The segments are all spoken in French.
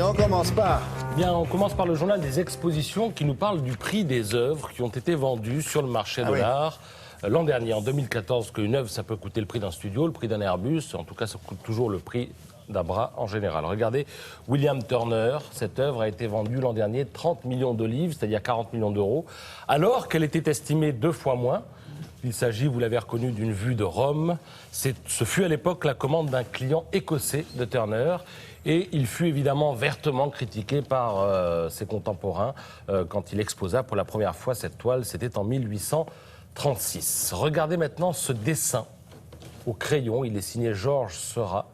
Et on commence par... Bien, on commence par le journal des expositions qui nous parle du prix des œuvres qui ont été vendues sur le marché de l'art. L'an dernier, en 2014, qu'une œuvre, ça peut coûter le prix d'un studio, le prix d'un Airbus. En tout cas, ça coûte toujours le prix d'un bras en général. Regardez, William Turner, cette œuvre a été vendue l'an dernier 30 millions de livres, c'est-à-dire 40 millions d'euros, alors qu'elle était estimée 2 fois moins. Il s'agit, vous l'avez reconnu, d'une vue de Rome. Ce fut à l'époque la commande d'un client écossais de Turner. Et il fut évidemment vertement critiqué par ses contemporains quand il exposa pour la première fois cette toile. C'était en 1836. Regardez maintenant ce dessin au crayon. Il est signé Georges Seurat,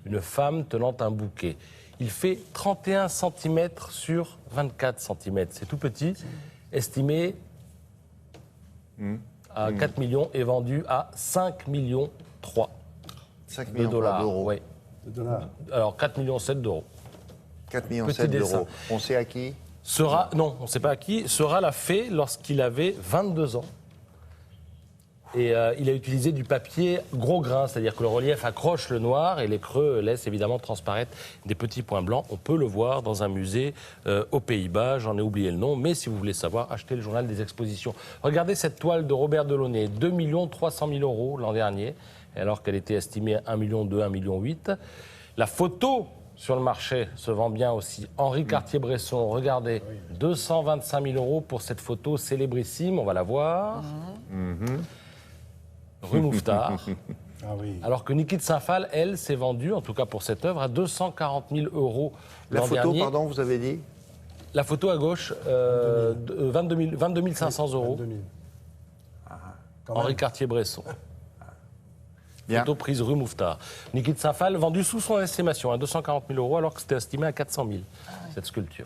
une femme tenant un bouquet. Il fait 31 cm sur 24 cm. C'est tout petit, estimé à 4 millions et vendu à 5 millions 3 de dollars. Oui. Alors 4,7 millions d'euros. 4,7 millions d'euros. On sait à qui? Seurat, non, on ne sait pas à qui. Seurat l'a fait lorsqu'il avait 22 ans. Et il a utilisé du papier gros grain, c'est-à-dire que le relief accroche le noir et les creux laissent évidemment transparaître des petits points blancs. On peut le voir dans un musée aux Pays-Bas, j'en ai oublié le nom, mais si vous voulez savoir, achetez le journal des expositions. Regardez cette toile de Robert Delaunay, 2 300 000 euros l'an dernier, alors qu'elle était estimée à 1,2 million, 1,8 million. La photo sur le marché se vend bien aussi. Henri Cartier-Bresson, regardez, 225 000 euros pour cette photo célébrissime, on va la voir. Rue Mouffetard. Alors que Niki de Saint-Phal, elle, s'est vendue, en tout cas pour cette œuvre, à 240 000 euros La l'an photo, dernier. pardon, vous avez dit? La photo à gauche, 22 500 euros. 22 000. Henri Cartier-Bresson. Bien. Photo prise rue Mouffetard. Niki de Saint-Phal, vendue sous son estimation à 240 000 euros, alors que c'était estimé à 400 000, cette sculpture.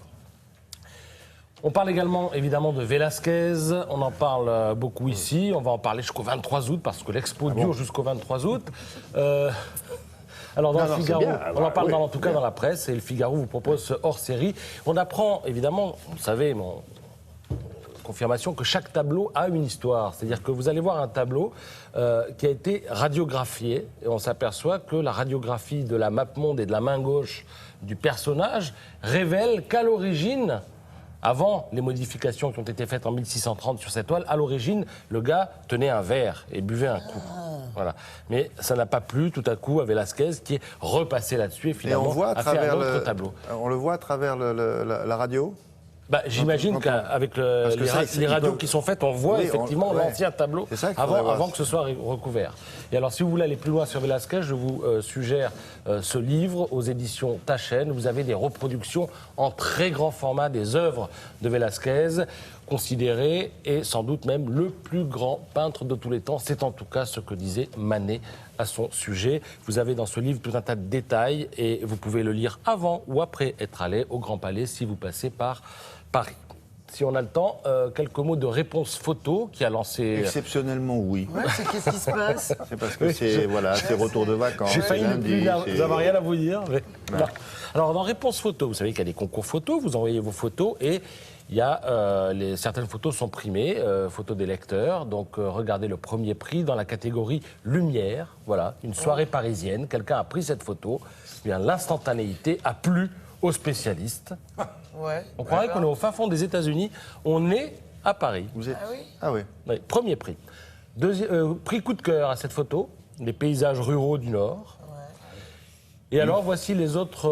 On parle également, évidemment, de Velázquez. On en parle beaucoup ici. On va en parler jusqu'au 23 août, parce que l'expo dure jusqu'au 23 août. Alors, dans le Figaro, on en parle en tout cas dans la presse, et le Figaro vous propose ce hors-série. On apprend, évidemment, vous savez, confirmation que chaque tableau a une histoire. C'est-à-dire que vous allez voir un tableau qui a été radiographié, et on s'aperçoit que la radiographie de la map-monde et de la main gauche du personnage révèle qu'à l'origine, avant les modifications qui ont été faites en 1630 sur cette toile, à l'origine, le gars tenait un verre et buvait un coup. Voilà. Mais ça n'a pas plu tout à coup à Velázquez qui est repassé là-dessus et finalement a fait un autre tableau. On le voit à travers la radio? J'imagine qu'avec les radios qui sont faites, on voit effectivement l'ancien tableau avant que ce soit recouvert. Et alors, si vous voulez aller plus loin sur Velázquez, je vous suggère ce livre aux éditions Taschen. Vous avez des reproductions en très grand format des œuvres de Velázquez, considéré et sans doute même le plus grand peintre de tous les temps. C'est en tout cas ce que disait Manet à son sujet. Vous avez dans ce livre tout un tas de détails et vous pouvez le lire avant ou après être allé au Grand Palais si vous passez par Paris. Si on a le temps, quelques mots de réponse photo qui a lancé... Exceptionnellement, oui. Ouais, qu'est-ce qui se passe? C'est parce que c'est retour de vacances. J'ai failli lundi, vous n'avez rien à vous dire. Mais... Alors, dans réponse photo, vous savez qu'il y a des concours photos, vous envoyez vos photos et il y a certaines photos sont primées, photos des lecteurs. Donc, regardez le premier prix dans la catégorie lumière. Voilà, une soirée parisienne. Quelqu'un a pris cette photo. Eh bien, l'instantanéité a plu aux spécialistes. Ouais. On croirait qu'on est au fin fond des États-Unis. On est à Paris. Vous êtes... Ah oui? Ah oui. Oui, premier prix. Prix coup de cœur à cette photo, les paysages ruraux du Nord. Et alors, voici les autres...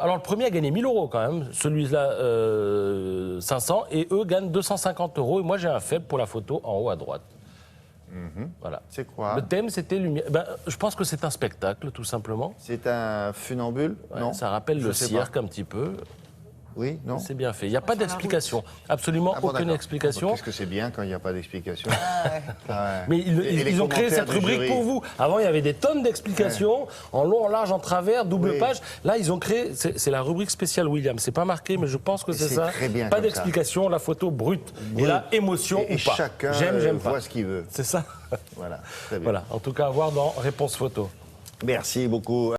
alors, le premier a gagné 1 000 euros quand même, celui-là 500, et eux gagnent 250 euros. Et moi, j'ai un faible pour la photo en haut à droite. Voilà. C'est quoi? Le thème, c'était lumière. Je pense que c'est un spectacle, tout simplement. C'est un funambule? Ouais, Non. ça rappelle le cirque un petit peu. Oui, non? C'est bien fait. Il n'y a pas d'explication. Absolument aucune explication. Qu'est-ce que c'est bien quand il n'y a pas d'explication? Mais ils ont créé cette rubrique pour vous. Avant, il y avait des tonnes d'explications, en long, en large, en travers, double page. Là, ils ont créé... C'est la rubrique spéciale William. C'est pas marqué, mais je pense que c'est ça. Très bien. Pas d'explication, la photo brute. Et la émotion ou pas. Chacun j'aime pas. voit ce qu'il veut. C'est ça. Voilà, très bien. Voilà. En tout cas, à voir dans Réponse Photo. Merci beaucoup.